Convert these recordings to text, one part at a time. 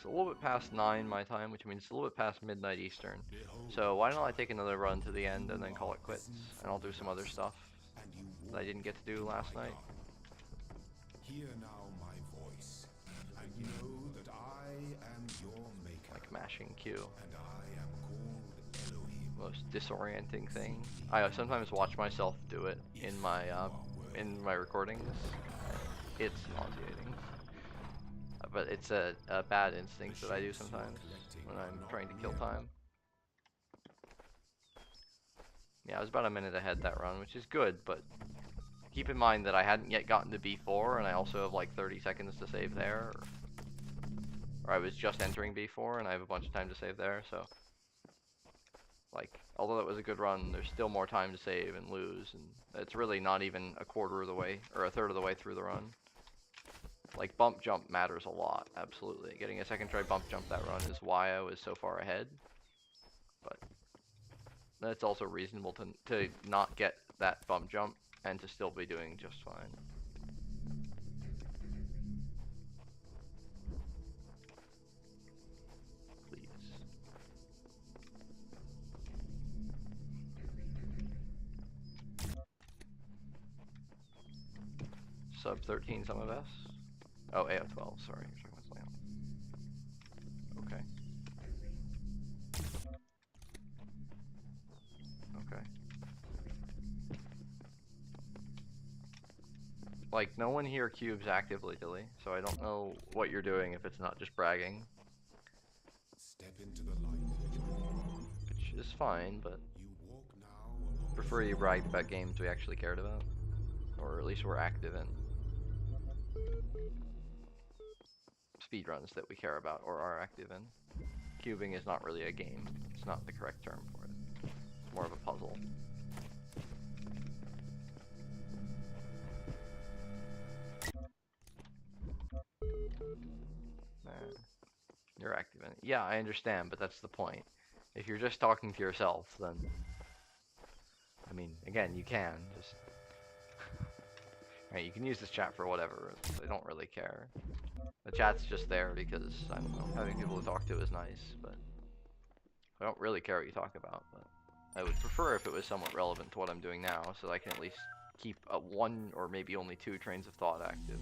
It's a little bit past 9 my time, which means it's a little bit past midnight Eastern. So why don't I take another run to the end and then call it quits, and I'll do some other stuff that I didn't get to do last night. Hear now my voice, and know that I am your maker. Like mashing Q. And I am called Elohim. Most disorienting thing. I sometimes watch myself do it in my recordings. It's nauseating. But it's a bad instinct that I do sometimes when I'm trying to kill time. Yeah, I was about a minute ahead that run, which is good, but keep in mind that I hadn't yet gotten to B4, and I also have like 30 seconds to save there. Or I was just entering B4, and I have a bunch of time to save there, so... Like, although that was a good run, there's still more time to save and lose, and it's really not even a quarter of the way, or a third of the way through the run. Like, bump jump matters a lot, absolutely. Getting a second try bump jump that run is why I was so far ahead. But that's also reasonable to not get that bump jump and to still be doing just fine. Please. Sub 13 some of us. Oh, AO12, sorry. You're talking about something else. Okay. Okay. Like, no one here cubes actively, Dilly, so I don't know what you're doing if it's not just bragging. Step into the light. Which is fine, but You walk now. prefer you bragged about games we actually cared about. Or at least we're active in. Speedruns that we care about or are active in. Cubing is not really a game. It's not the correct term for it. It's more of a puzzle. You're active in it. Yeah, I understand, but that's the point. If you're just talking to yourself, then... I mean, again, you can. Just... Right, you can use this chat for whatever. They don't really care. The chat's just there because, I don't know, having people to talk to is nice, but... I don't really care what you talk about, but... I would prefer if it was somewhat relevant to what I'm doing now, so that I can at least keep one or maybe only two trains of thought active.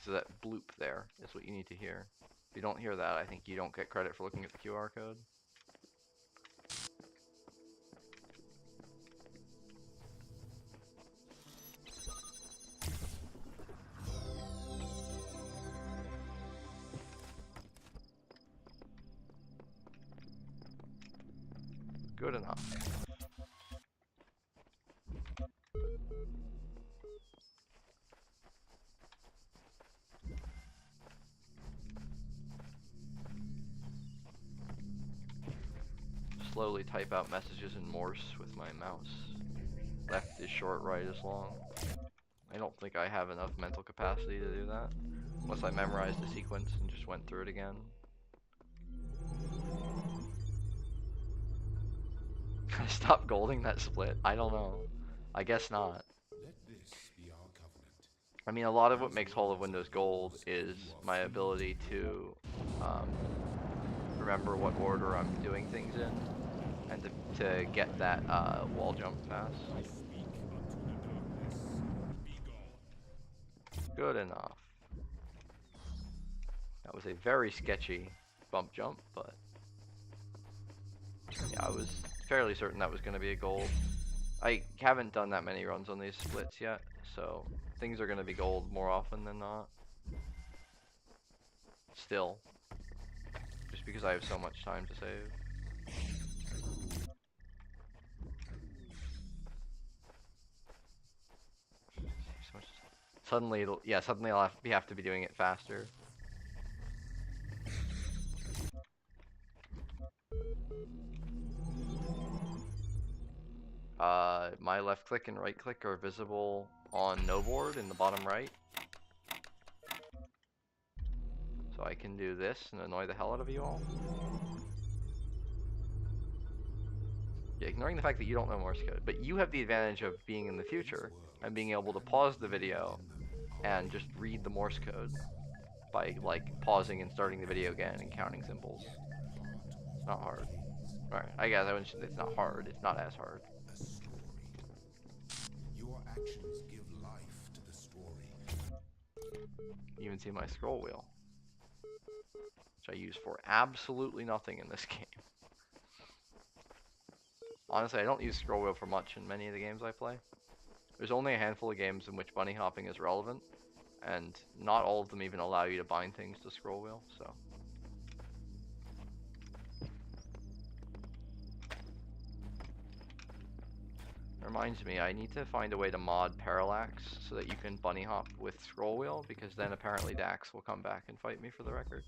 So that bloop there is what you need to hear. If you don't hear that, I think you don't get credit for looking at the QR code. Good enough. Slowly type out messages in Morse with my mouse. Left is short, right is long. I don't think I have enough mental capacity to do that. Unless I memorized the sequence and just went through it again. Stop golding that split? I don't know. I guess not. Let this be our covenant. I mean, a lot of what makes Hall of Windows gold is my ability to remember what order I'm doing things in, and to get that wall jump fast. Good enough. That was a very sketchy bump jump, but yeah, I was fairly certain that was going to be a gold. I haven't done that many runs on these splits yet, so things are going to be gold more often than not. Still. Just because I have so much time to save. Suddenly I'll have to be doing it faster. My left click and right click are visible on no board in the bottom right. So I can do this and annoy the hell out of you all. ignoring the fact that you don't know Morse code, but you have the advantage of being in the future and being able to pause the video and just read the Morse code by like pausing and starting the video again and counting symbols. It's not hard. Alright, I guess I wouldn't say it's not hard. It's not as hard. A story. Your actions give life to the story. You even see my scroll wheel, which I use for absolutely nothing in this game. Honestly, I don't use scroll wheel for much in many of the games I play. There's only a handful of games in which bunny hopping is relevant, and not all of them even allow you to bind things to scroll wheel, so. Reminds me, I need to find a way to mod parallax so that you can bunny hop with scroll wheel, because then apparently Dax will come back and fight me for the record.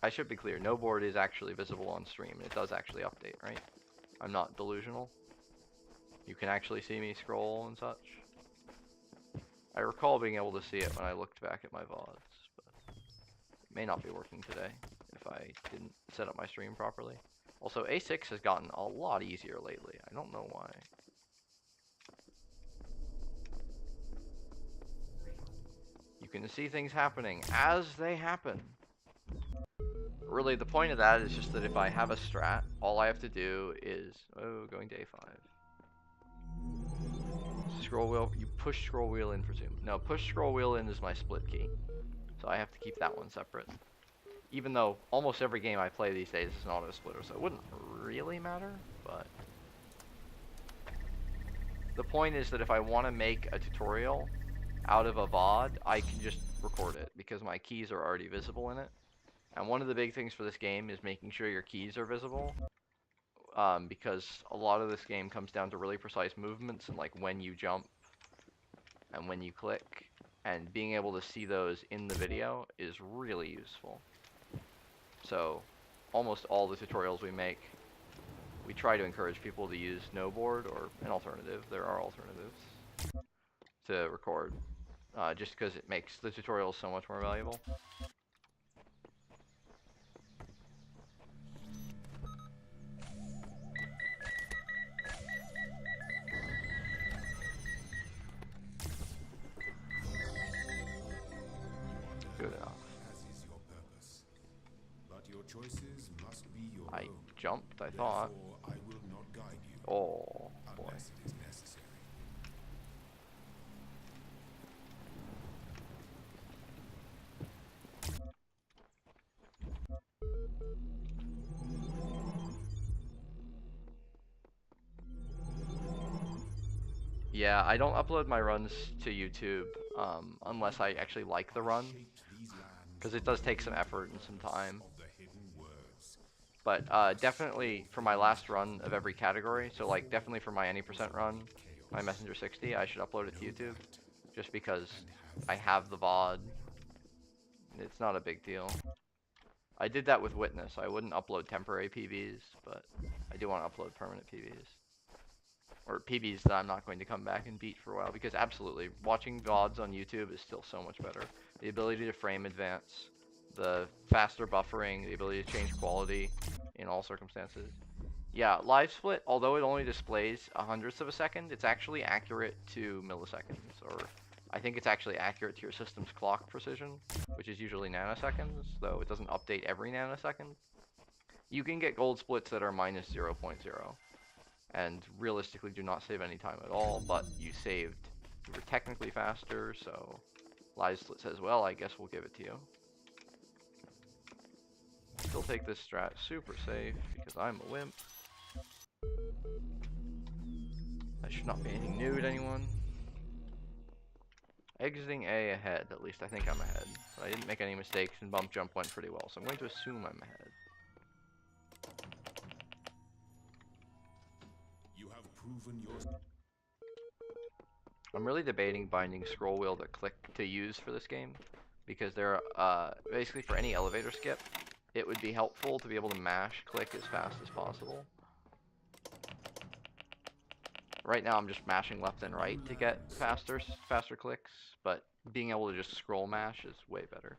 I should be clear, no board is actually visible on stream, and it does actually update, right? I'm not delusional. You can actually see me scroll and such. I recall being able to see it when I looked back at my VODs, but it may not be working today if I didn't set up my stream properly. Also, A6 has gotten a lot easier lately. I don't know why. You can see things happening as they happen. Really, the point of that is just that if I have a strat, all I have to do is, going to A5. Scroll wheel, you push scroll wheel in for zoom. No, push scroll wheel in is my split key. So I have to keep that one separate. Even though almost every game I play these days is an auto splitter, so it wouldn't really matter, but the point is that if I want to make a tutorial out of a VOD, I can just record it because my keys are already visible in it. And one of the big things for this game is making sure your keys are visible, because a lot of this game comes down to really precise movements and like when you jump and when you click, and being able to see those in the video is really useful. So almost all the tutorials we make, we try to encourage people to use no board or an alternative. There are alternatives to record, just because it makes the tutorials so much more valuable. Good enough. As is your purpose. But your choices must be your I own. jumped, I thought. Therefore, I will not guide you. Oh, boy. Unless it is necessary. Yeah, I don't upload my runs to YouTube unless I actually like the run, because it does take some effort and some time. But definitely for my last run of every category, so like definitely for my any percent run, my Messenger 60, I should upload it to YouTube, just because I have the VOD. It's not a big deal. I did that with Witness. I wouldn't upload temporary PBs, but I do want to upload permanent PBs. Or PBs that I'm not going to come back and beat for a while, because absolutely, watching VODs on YouTube is still so much better. The ability to frame advance, the faster buffering, the ability to change quality in all circumstances. Yeah, live split, although it only displays a hundredth of a second, it's actually accurate to milliseconds, or I think it's actually accurate to your system's clock precision, which is usually nanoseconds, though it doesn't update every nanosecond. You can get gold splits that are minus 0.0. And realistically do not save any time at all, but you were technically faster, so live split says, well, I guess we'll give it to you. Still take this strat super safe, because I'm a wimp. I should not be anything new to anyone. Exiting A ahead, at least I think I'm ahead. But I didn't make any mistakes, and bump jump went pretty well, so I'm going to assume I'm ahead. I'm really debating binding scroll wheel to click to use for this game, because there are basically for any elevator skip, it would be helpful to be able to mash click as fast as possible. Right now I'm just mashing left and right to get faster clicks, but being able to just scroll mash is way better.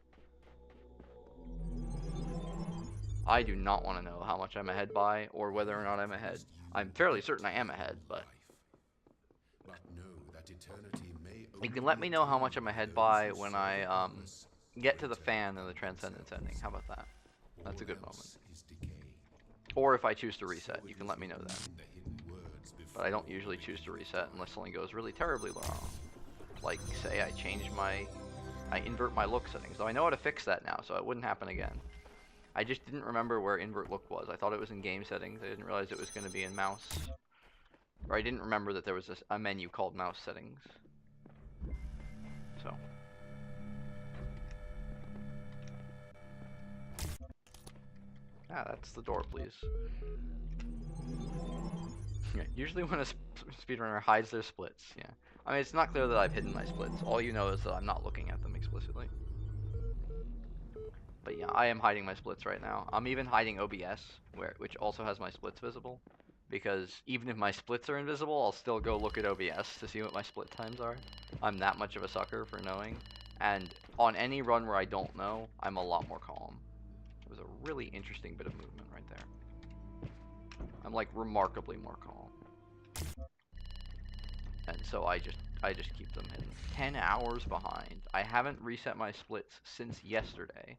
I do not want to know how much I'm ahead by, or whether or not I'm ahead. I'm fairly certain I am ahead, but But know that eternity may you only can let be me know how much attained I'm by ahead those by who when serve I a purpose get to the greater fan in than the Transcendence ending. themselves. How about that? That's a All good moment. else is decay. Or if I choose to So reset, it you can was let me know written then. in the hidden words But I don't before usually the choose to beginning of reset unless time. something goes really terribly wrong. Like, say I invert my look settings. Though I know how to fix that now, so it wouldn't happen again. I just didn't remember where invert look was. I thought it was in game settings. I didn't realize it was going to be in mouse. Or I didn't remember that there was a menu called mouse settings. So. Ah, that's the door, please. Yeah, usually when a speedrunner hides their splits, yeah. I mean, it's not clear that I've hidden my splits. All you know is that I'm not looking at them explicitly. But yeah, I am hiding my splits right now. I'm even hiding OBS, which also has my splits visible. Because even if my splits are invisible, I'll still go look at OBS to see what my split times are. I'm that much of a sucker for knowing. And on any run where I don't know, I'm a lot more calm. It was a really interesting bit of movement right there. I'm like remarkably more calm. And so I just keep them hidden. 10 hours behind. I haven't reset my splits since yesterday.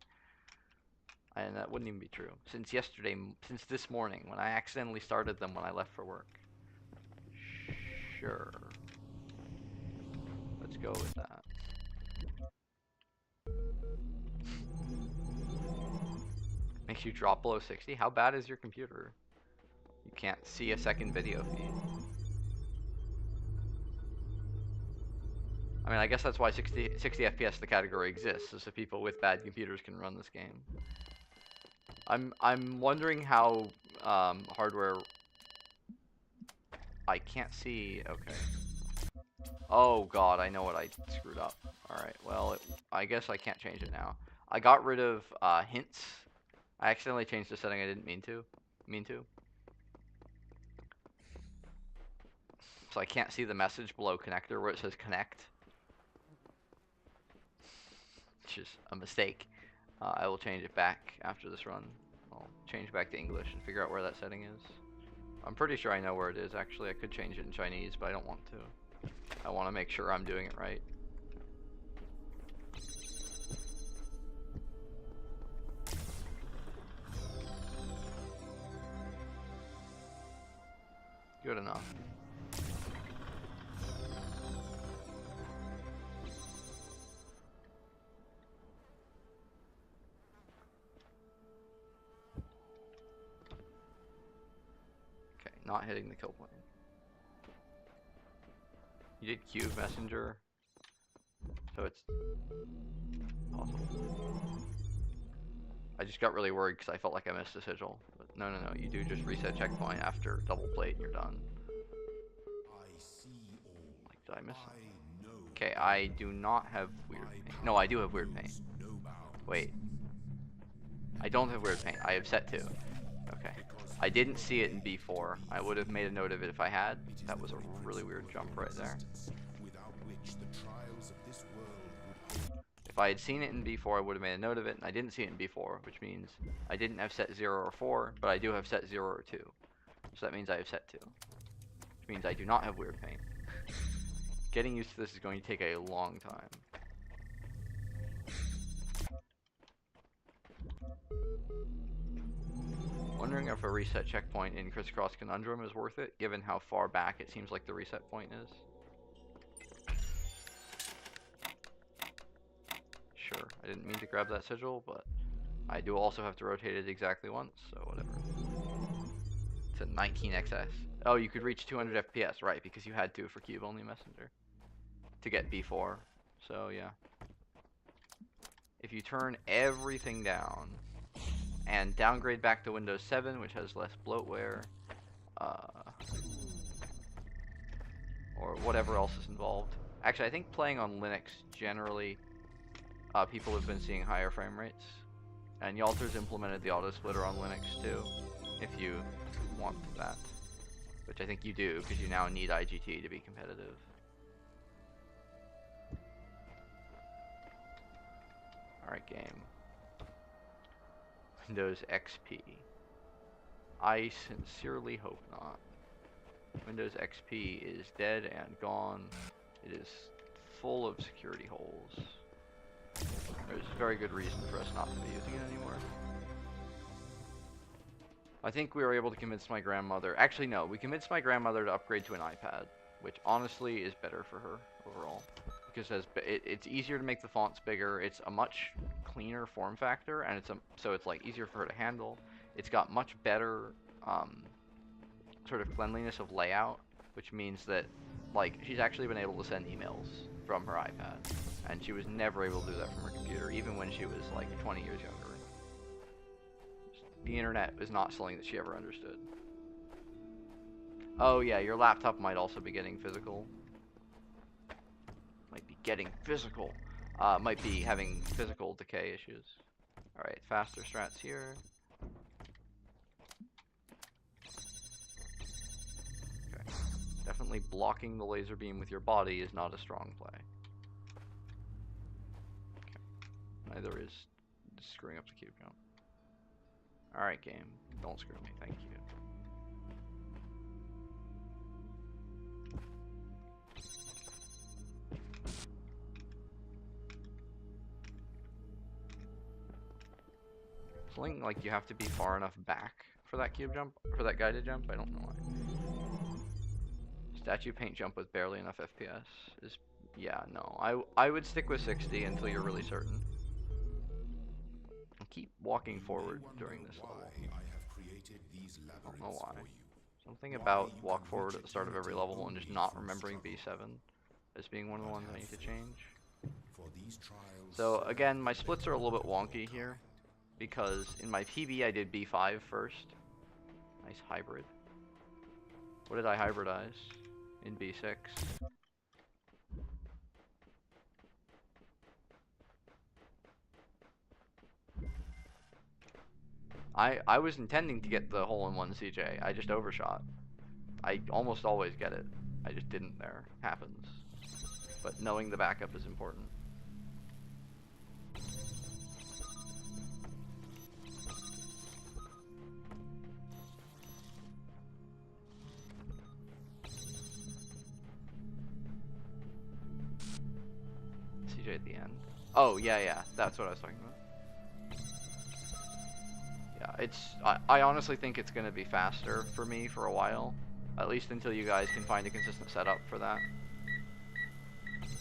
And that wouldn't even be true. Since yesterday, since this morning, when I accidentally started them when I left for work. Sure. Let's go with that. Makes you drop below 60? How bad is your computer? You can't see a second video feed. I mean, I guess that's why 60 FPS the category exists, is so people with bad computers can run this game. I'm wondering how hardware. I can't see. Okay. Oh god, I know what I screwed up. Alright, well, I guess I can't change it now. I got rid of hints. I accidentally changed the setting I didn't mean to. So I can't see the message below connector where it says connect. Which is a mistake. I will change it back after this run. I'll change back to English and figure out where that setting is. I'm pretty sure I know where it is, actually. I could change it in Chinese, but I don't want to. I want to make sure I'm doing it right. Good enough. Okay, not hitting the kill point. You did cube messenger, so it's possible. I just got really worried because I felt like I missed a sigil. But no, you do just reset checkpoint after double plate and you're done. I see all. Like, did I miss I something? know Okay, all. I do not have weird paint. No, I do have weird paint. No bounds. Wait. I don't have weird paint. I have set 2. Okay. I didn't see it in B4. I would have made a note of it if I had. That was a really weird jump right there. Without which the trials of this world would. If I had seen it in B4, I would have made a note of it, and I didn't see it in B4, which means I didn't have set 0 or 4, but I do have set 0 or 2. So that means I have set 2. Which means I do not have weird paint. Getting used to this is going to take a long time. Wondering if a reset checkpoint in Crisscross Conundrum is worth it, given how far back it seems like the reset point is. Sure, I didn't mean to grab that sigil, but I do also have to rotate it exactly once, so whatever. It's a 19xs. Oh, you could reach 200 FPS, right, because you had to for cube only messenger to get B4. So yeah. If you turn everything down and downgrade back to Windows 7, which has less bloatware, or whatever else is involved. Actually, I think playing on Linux generally, people have been seeing higher frame rates. And Yalter's implemented the auto splitter on Linux too, if you want that. Which I think you do, because you now need IGT to be competitive. Alright, game. Windows XP. I sincerely hope not. Windows XP is dead and gone. It is full of security holes. There's very good reason for us not to be using it anymore. I think we were able to convince my grandmother. Actually, no. We convinced my grandmother to upgrade to an iPad, which honestly is better for her overall. Because it's easier to make the fonts bigger. It's a much cleaner form factor, and so it's like easier for her to handle. It's got much better sort of cleanliness of layout, which means that like she's actually been able to send emails from her iPad, and she was never able to do that from her computer, even when she was like 20 years younger. The internet is not something that she ever understood. Oh yeah, your laptop might also be getting physical. Might be having physical decay issues. Alright, faster strats here. Okay. Definitely blocking the laser beam with your body is not a strong play. Okay. Neither is screwing up the cube jump. Alright, game. Don't screw me, thank you. Something like you have to be far enough back for that cube jump, for that guided jump. I don't know why. Statue paint jump with barely enough FPS is, yeah, no. I would stick with 60 until you're really certain. And keep walking forward during this level. I don't know why. Something about walk forward at the start of every level and just not remembering B7 as being one of the ones I need to change. So again, my splits are a little bit wonky here, because in my PB I did B5 first. Nice hybrid. What did I hybridize in B6? I was intending to get the hole-in-one CJ. I just overshot. I almost always get it. I just didn't there. Happens. But knowing the backup is important. CJ at the end. Oh, yeah. That's what I was talking about. Yeah, I honestly think it's going to be faster for me for a while. At least until you guys can find a consistent setup for that.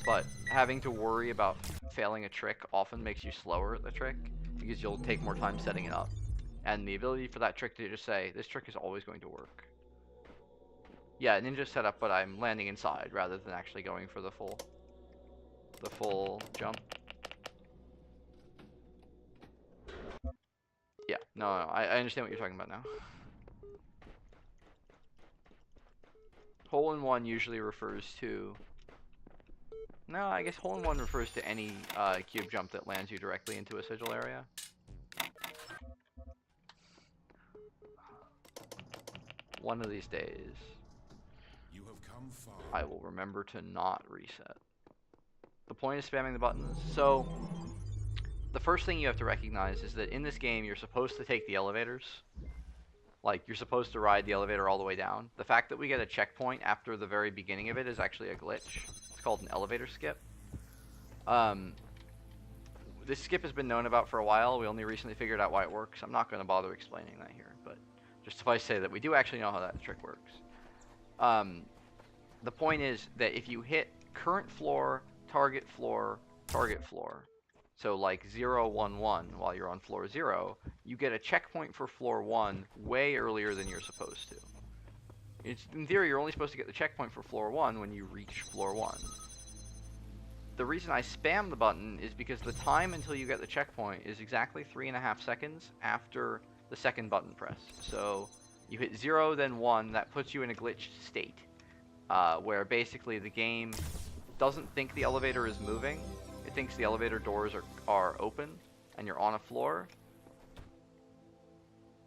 But having to worry about failing a trick often makes you slower at the trick, because you'll take more time setting it up. And the ability for that trick to just say, this trick is always going to work. Yeah, ninja setup, but I'm landing inside rather than actually going for the full jump. Yeah, no, I understand what you're talking about now. Hole-in-one usually refers to... No, I guess hole-in-one refers to any cube jump that lands you directly into a sigil area. One of these days, You have come far. I will remember to not reset. The point is spamming the buttons. So, the first thing you have to recognize is that in this game, you're supposed to take the elevators. Like, you're supposed to ride the elevator all the way down. The fact that we get a checkpoint after the very beginning of it is actually a glitch. It's called an elevator skip. This skip has been known about for a while. We only recently figured out why it works. I'm not going to bother explaining that here, but just suffice to say that we do actually know how that trick works. The point is that if you hit current floor, target floor, so like 0, 1, 1 while you're on floor 0, you get a checkpoint for floor 1 way earlier than you're supposed to. In theory, you're only supposed to get the checkpoint for floor 1 when you reach floor 1. The reason I spam the button is because the time until you get the checkpoint is exactly 3.5 seconds after the second button press. So you hit 0, then 1, that puts you in a glitched state, where basically the game doesn't think the elevator is moving. It thinks the elevator doors are open and you're on a floor,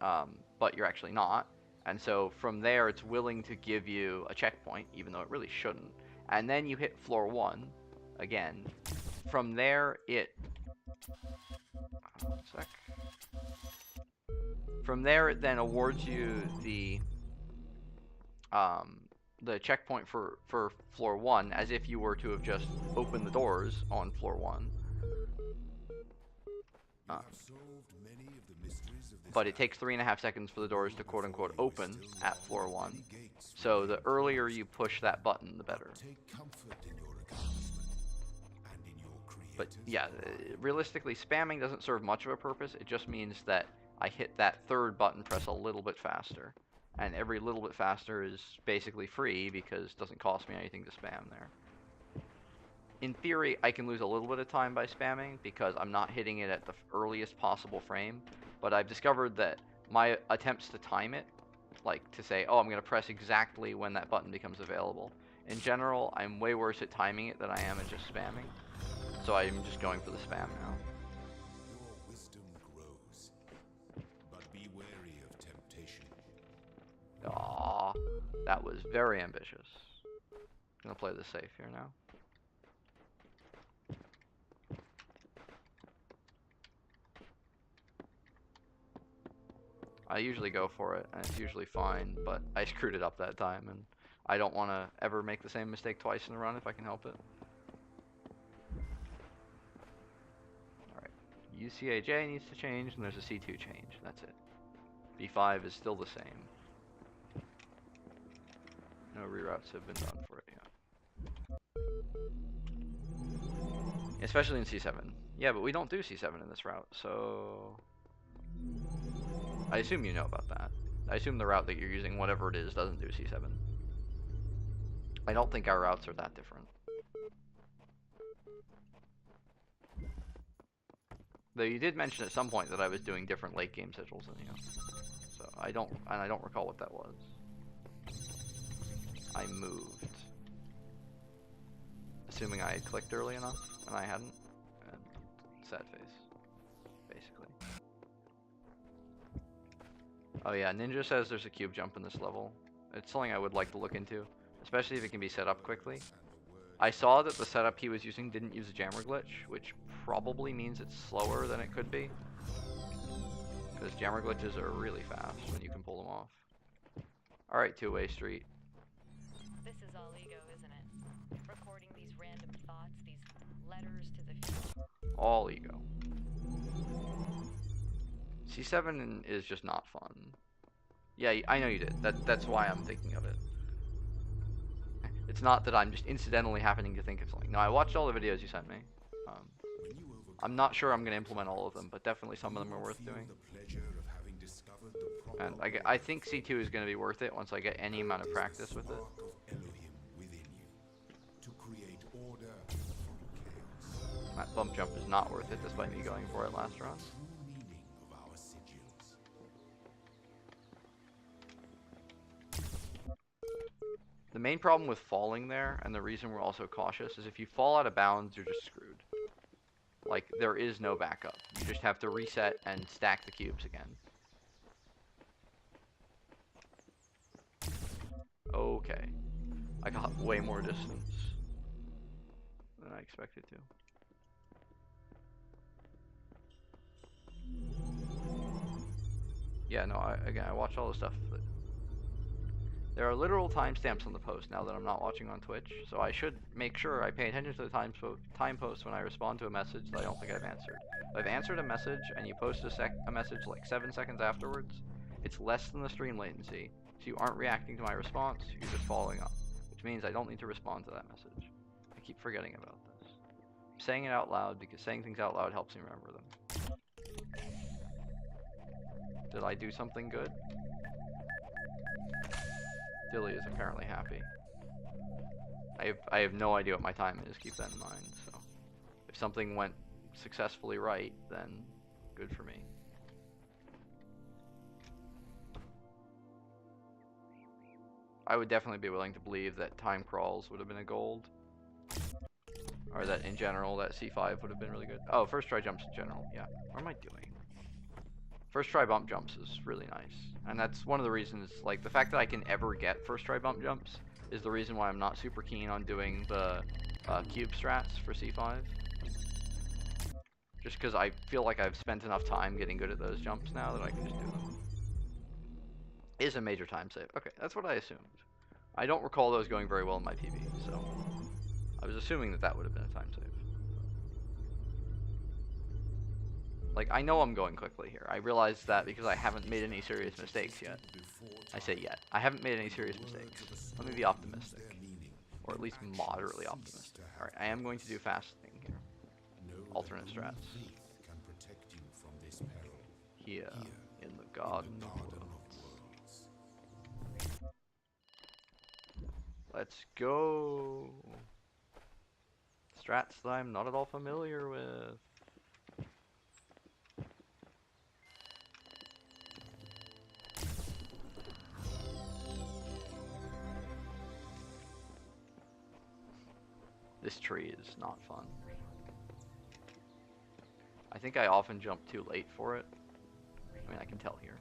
but you're actually not. And so from there, it's willing to give you a checkpoint, even though it really shouldn't. And then you hit floor 1 again. From there, it... One sec. From there, it then awards you the checkpoint for floor 1, as if you were to have just opened the doors on floor 1. But it takes 3.5 seconds for the doors to quote-unquote open at floor 1. So the earlier you push that button, the better. But yeah, realistically, spamming doesn't serve much of a purpose. It just means that I hit that third button press a little bit faster. And every little bit faster is basically free because it doesn't cost me anything to spam there. In theory, I can lose a little bit of time by spamming because I'm not hitting it at the earliest possible frame. But I've discovered that my attempts to time it, like to say, oh, I'm going to press exactly when that button becomes available. In general, I'm way worse at timing it than I am at just spamming. So I'm just going for the spam now. Your wisdom grows, but be wary of temptation. Aww, that was very ambitious. Gonna play this safe here now. I usually go for it, and it's usually fine, but I screwed it up that time, and I don't want to ever make the same mistake twice in a run if I can help it. Alright, UCAJ needs to change, and there's a C2 change, that's it. B5 is still the same. No reroutes have been done for it yet. Especially in C7. Yeah, but we don't do C7 in this route, so... I assume you know about that. I assume the route that you're using, whatever it is, doesn't do C7. I don't think our routes are that different. Though you did mention at some point that I was doing different late game sigils than you. So I don't recall what that was. I moved. Assuming I had clicked early enough, and I hadn't. And sad face, basically. Oh yeah, Ninja says there's a cube jump in this level. It's something I would like to look into, especially if it can be set up quickly. I saw that the setup he was using didn't use a jammer glitch, which probably means it's slower than it could be. Because jammer glitches are really fast when you can pull them off. Alright, two-way street. This is all ego, isn't it? Recording these random thoughts, these letters to the future. All ego. C7 is just not fun. Yeah, I know you did. That's why I'm thinking of it. It's not that I'm just incidentally happening to think of something. No, I watched all the videos you sent me. I'm not sure I'm going to implement all of them, but definitely some of them are worth doing. And I think C2 is going to be worth it once I get any amount of practice with it. That bump jump is not worth it, despite me going for it last round. The main problem with falling there, and the reason we're also cautious, is if you fall out of bounds, you're just screwed. Like, there is no backup. You just have to reset and stack the cubes again. Okay. I got way more distance than I expected to. Yeah, no, I watch all the stuff. There are literal timestamps on the post now that I'm not watching on Twitch, so I should make sure I pay attention to the time posts when I respond to a message that I don't think I've answered. If I've answered a message and you post a message like 7 seconds afterwards, it's less than the stream latency, so you aren't reacting to my response, you're just following up, which means I don't need to respond to that message. I keep forgetting about this. I'm saying it out loud because saying things out loud helps me remember them. Did I do something good? Dilly is apparently happy. I have no idea what my time is, keep that in mind, so if something went successfully right, then good for me. I would definitely be willing to believe that time crawls would have been a gold. Or that in general, that C5 would have been really good. Oh, first try jumps in general, yeah. What am I doing? First try bump jumps is really nice. And that's one of the reasons, like, the fact that I can ever get first try bump jumps is the reason why I'm not super keen on doing the cube strats for C5. Just because I feel like I've spent enough time getting good at those jumps now that I can just do them. is a major time save. Okay, that's what I assumed. I don't recall those going very well in my PB, so I was assuming that that would have been a time save. Like, I know I'm going quickly here. I realize that because I haven't made any serious mistakes yet. I say yet. I haven't made any serious mistakes. Let me be optimistic. Or at least moderately optimistic. Alright, I am going to do fast thing here. Alternate strats. Here, in the Garden of Worlds. Let's go! Strats that I'm not at all familiar with. This tree is not fun. I think I often jump too late for it. I mean, I can tell here.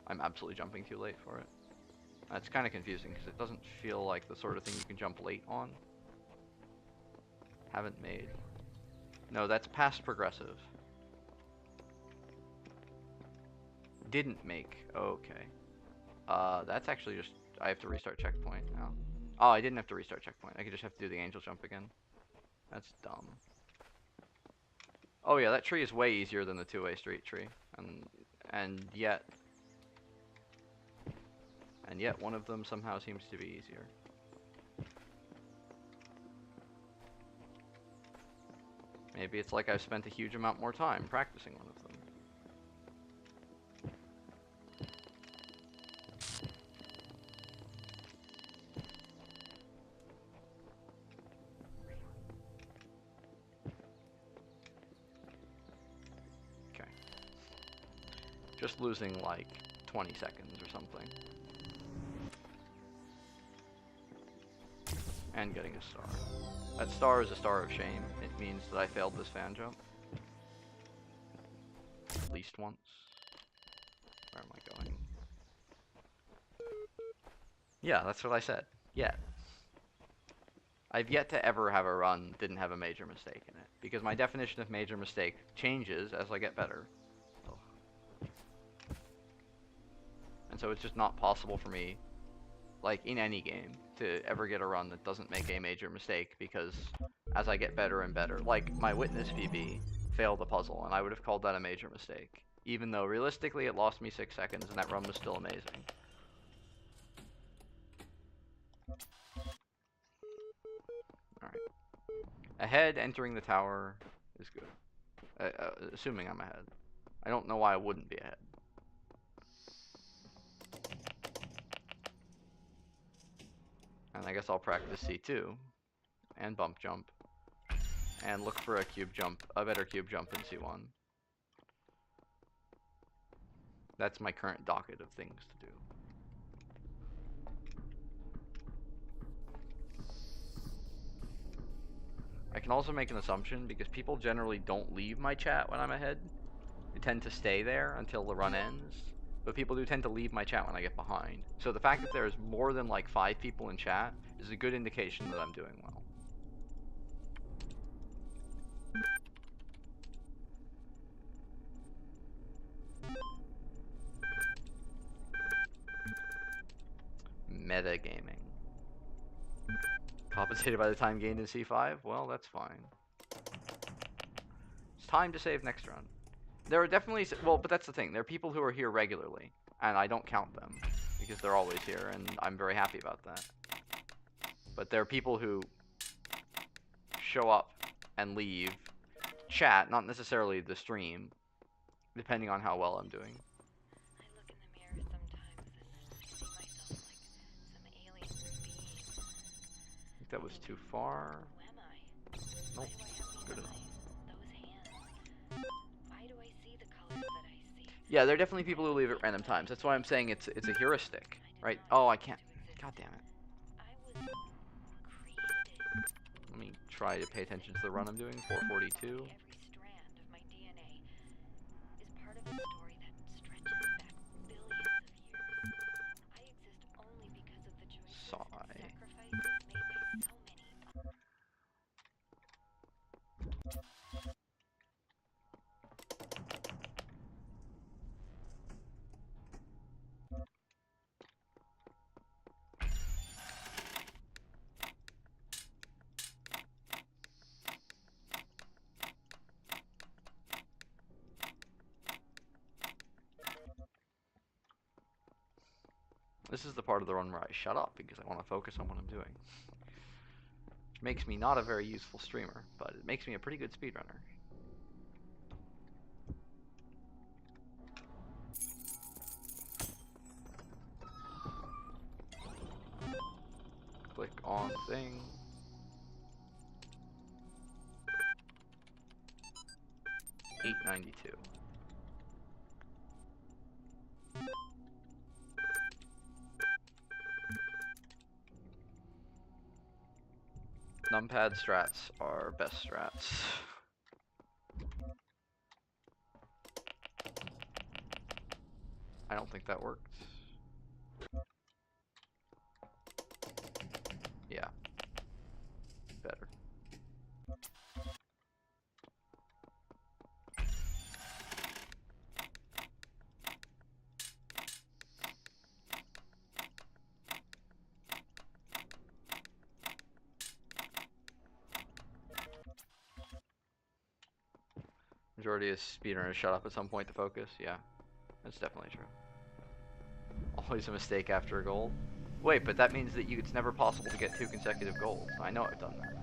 I'm absolutely jumping too late for it. That's kind of confusing because it doesn't feel like the sort of thing you can jump late on. Haven't made. No, that's past progressive. Didn't make. Okay. That's actually just, I have to restart checkpoint now. Oh, I didn't have to restart checkpoint. I could just have to do the angel jump again. That's dumb. Oh yeah, that tree is way easier than the two-way street tree. And yet one of them somehow seems to be easier. Maybe it's like I've spent a huge amount more time practicing one of them. Okay. Just losing like 20 seconds or something. And getting a star. That star is a star of shame. It means that I failed this fan jump. At least once. Where am I going? Yeah, that's what I said. Yeah. I've yet to ever have a run didn't have a major mistake in it. Because my definition of major mistake changes as I get better. Ugh. And so it's just not possible for me, like in any game, to ever get a run that doesn't make a major mistake, because as I get better and better, like my witness PB failed the puzzle, and I would have called that a major mistake, even though realistically it lost me 6 seconds and that run was still amazing. Alright. Ahead, entering the tower is good. Assuming I'm ahead. I don't know why I wouldn't be ahead. And I guess I'll practice C2 and bump jump and look for a cube jump, a better cube jump in C1. That's my current docket of things to do. I can also make an assumption because people generally don't leave my chat when I'm ahead. They tend to stay there until the run ends. But people do tend to leave my chat when I get behind. So the fact that there's more than like 5 people in chat is a good indication that I'm doing well. Metagaming. Compensated by the time gained in C5? Well, that's fine. It's time to save next round. There are definitely, well, but that's the thing. There are people who are here regularly, and I don't count them, because they're always here, and I'm very happy about that. But there are people who show up and leave chat, not necessarily the stream, depending on how well I'm doing. I look in the mirror sometimes and see myself like some alien being. I think that was too far. Who am I? Nope. Why do I have Good these enough. eyes? Those hands? Why do I see the colors that I see? Yeah, there are definitely people who leave at random times. That's why I'm saying it's a heuristic, right? Oh, I can't. God damn it. I was created. Let me try to pay attention to the run I'm doing. 442. Every strand of my DNA is part of a story that stretches back billions of years. I exist only because of the choices and sacrifices made by so many. This is the part of the run where I shut up because I want to focus on what I'm doing. Which makes me not a very useful streamer, but it makes me a pretty good speedrunner. Click on thing. $8.92. Numpad strats are best strats. I don't think that worked. Yeah. Better. Majority of speedrunners shut up at some point to focus. Yeah, that's definitely true. Always a mistake after a gold. Wait, but that means that it's never possible to get 2 consecutive golds. I know I've done that.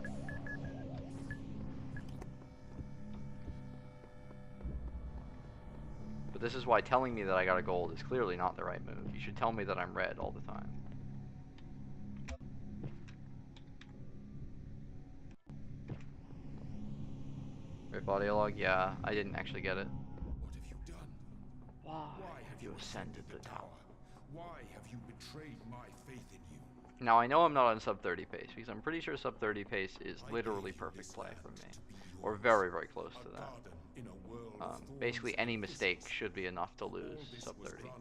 But this is why telling me that I got a gold is clearly not the right move. You should tell me that I'm red all the time. Red body log? Yeah, I didn't actually get it. What have you done? Why have you ascended the tower? Why have you betrayed my faith in you? Now I know I'm not on sub 30 pace because I'm pretty sure sub 30 pace is literally perfect play for me. Or very, very close to that. Basically any mistake should be enough to lose sub 30.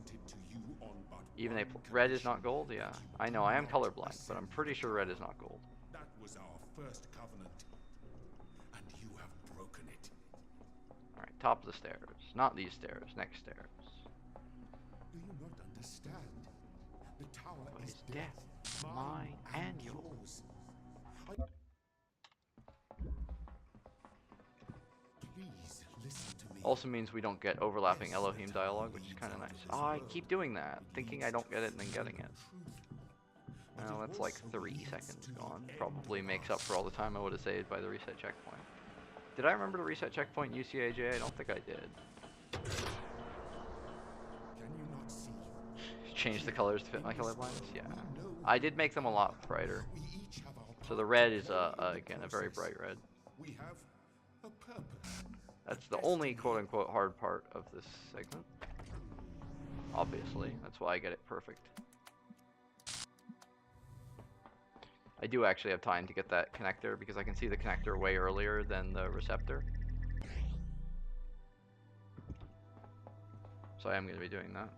Even a red is not gold? Yeah. I know, I am colorblind, but I'm pretty sure red is not gold. That was our first covenant, and you have broken it. Alright, top of the stairs. Not these stairs, next stairs. Do you not understand? The tower What is is death? Mine and yours. Please listen to me. Also means we don't get overlapping Elohim dialogue, which is kind of nice. Oh, I keep doing that, thinking I don't get it and then getting it. Well, that's like 3 seconds gone. Probably makes up for all the time I would have saved by the reset checkpoint. Did I remember to reset checkpoint UCAJ? I don't think I did. Can you not see? Change the colors to fit my color blindness? Yeah. I did make them a lot brighter. We each have our So the red is, again, a very bright red. We have a purpose. That's the only quote-unquote hard part of this segment. Obviously, that's why I get it perfect. I do actually have time to get that connector because I can see the connector way earlier than the receptor. So I am going to be doing that.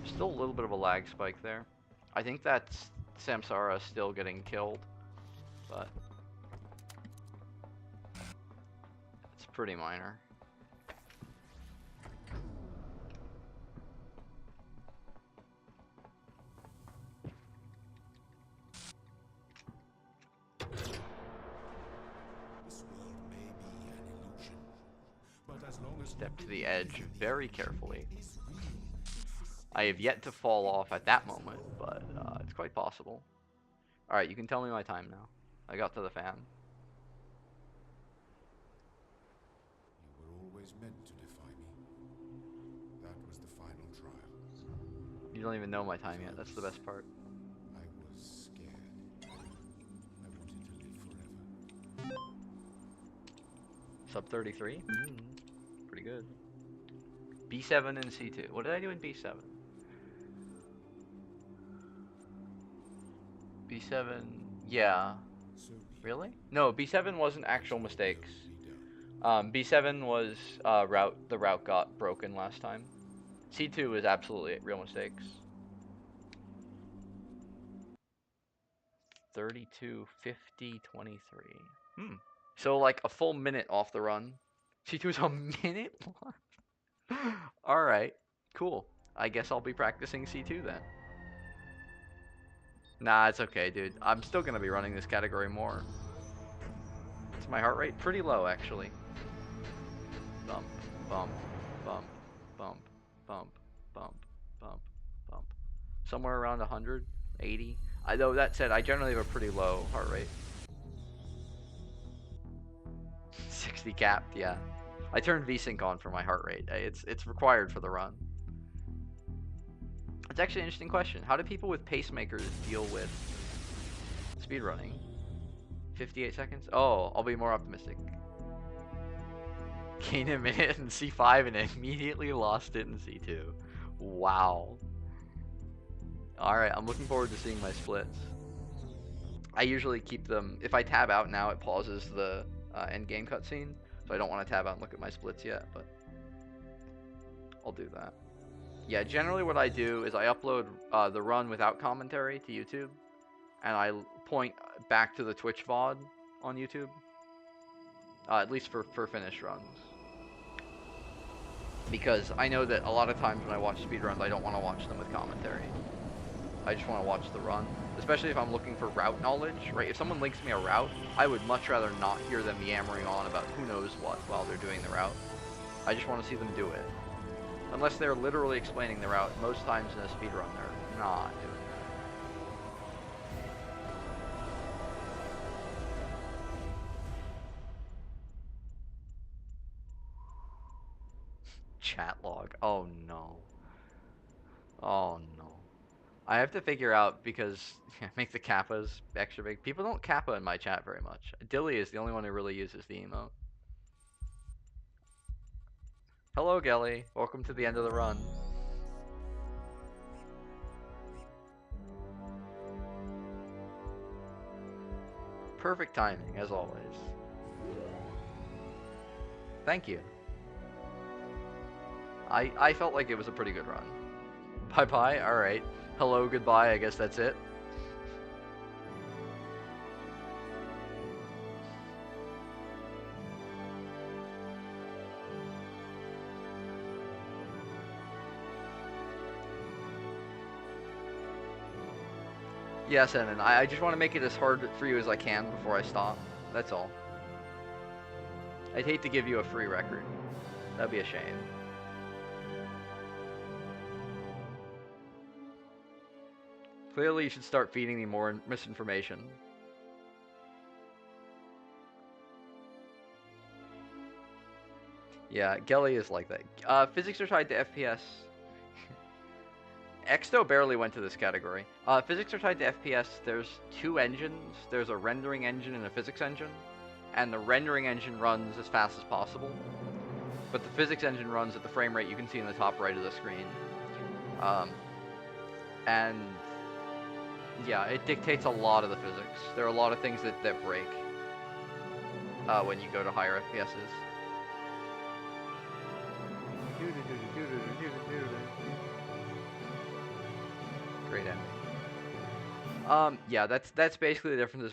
Still a little bit of a lag spike there. I think that's Samsara still getting killed, but it's pretty minor. This world may be an illusion, but as long as Step to the edge very carefully. is real, I have yet to fall off at that moment, but it's quite possible. Alright, you can tell me my time now. I got to the fan. you were always meant to defy me. That was the final trial. You don't even know my time yet, that's the best part. I was scared. I wanted to live forever. Sub 33? Pretty good. B7 and C2. What did I do in B7? B7, yeah. So be Really? No, B7 wasn't actual mistakes. leader. B7 was the route got broken last time. C2 was absolutely real mistakes. 32, 50, 23. So like a full minute off the run. C2's a minute long. Alright, cool. I guess I'll be practicing C2 then. Nah, it's okay, dude. I'm still gonna be running this category more. Is my heart rate pretty low, actually? Bump, bump, bump, bump, bump, bump, bump, bump. somewhere around 100, 80. Though that said, I generally have a pretty low heart rate. 60 capped, yeah. I turned VSync on for my heart rate. It's required for the run. It's actually an interesting question. How do people with pacemakers deal with speedrunning? 58 seconds? Oh, I'll be more optimistic. Gained a minute in C5 and immediately lost it in C2. Wow. Alright, I'm looking forward to seeing my splits. I usually keep them, if I tab out now, it pauses the end game cutscene, so I don't want to tab out and look at my splits yet, but I'll do that. Yeah, generally what I do is I upload the run without commentary to YouTube, and I point back to the Twitch VOD on YouTube, at least for finished runs. Because I know that a lot of times when I watch speedruns, I don't want to watch them with commentary. I just want to watch the run, especially if I'm looking for route knowledge, right? If someone links me a route, I would much rather not hear them yammering on about who knows what while they're doing the route. I just want to see them do it. Unless they're literally explaining the route, most times in a speedrun they're not doing that. Chat log. Oh no. Oh no. I have to figure out, because make the kappas extra big. People don't kappa in my chat very much. Dilly is the only one who really uses the emote. Hello, Gelly. Welcome to the end of the run. Perfect timing, as always. Thank you. I felt like it was a pretty good run. Bye-bye? Alright. Hello, goodbye, I guess that's it. Yes, Evan, I just want to make it as hard for you as I can before I stop. That's all. I'd hate to give you a free record. That'd be a shame. Clearly, you should start feeding me more misinformation. Yeah, Gelly is like that. Physics are tied to FPS. Exto barely went to this category. Physics are tied to FPS. There's two engines. There's a rendering engine and a physics engine. And the rendering engine runs as fast as possible. But the physics engine runs at the frame rate you can see in the top right of the screen. And yeah, it dictates a lot of the physics. There are a lot of things that break when you go to higher FPSs. Great ending. Yeah, that's basically the difference